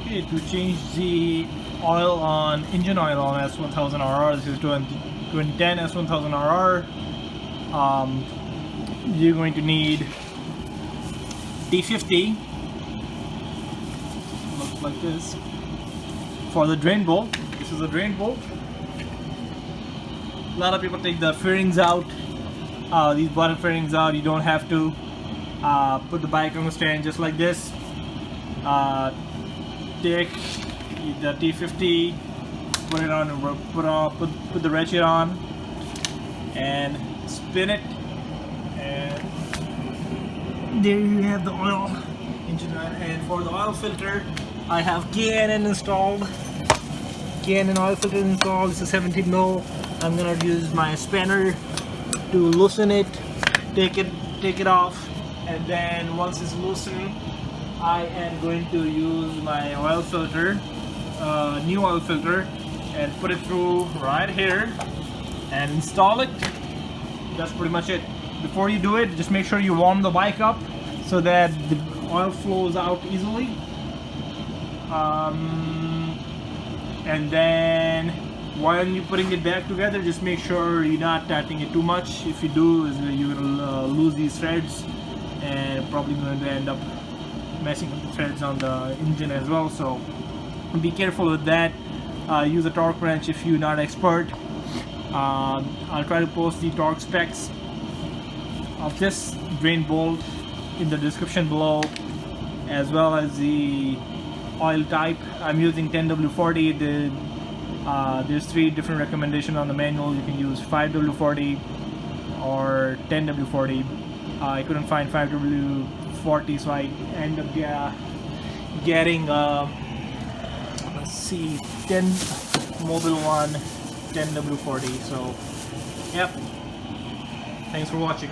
Okay, to change the oil on engine oil on S1000rr, this is 2010 S1000rr. You're going to need T50, looks like this, for the drain bolt. This is a drain bolt. A lot of people take the fairings out, these bottom fairings out. You don't have to. Put the bike on the stand just like this. Take the T50, put it on, put the ratchet on, and spin it, and there you have the oil, engine oil. And for the oil filter, I have K&N installed. K&N oil filter installed. It's a 17mm. I'm gonna use my spanner to loosen it, take it off, and then once it's loosened, I am going to use my oil filter, new oil filter, and put it through right here and install it. That's pretty much it. Before you do it, just make sure you warm the bike up so that the oil flows out easily. And then while you're putting it back together, just make sure you're not tightening it too much. If you do, you're going to lose these threads and probably going to end up messing with the threads on the engine as well. So be careful with that. Use a torque wrench if you're not expert. I'll try to post the torque specs of this drain bolt in the description below, as well as the oil type. I'm using 10W40. There's 3 different recommendations on the manual. You can use 5W40 or 10W40. I couldn't find 5W40, so I end up getting let's see, 10 Mobil one 10W40. So yep, thanks for watching.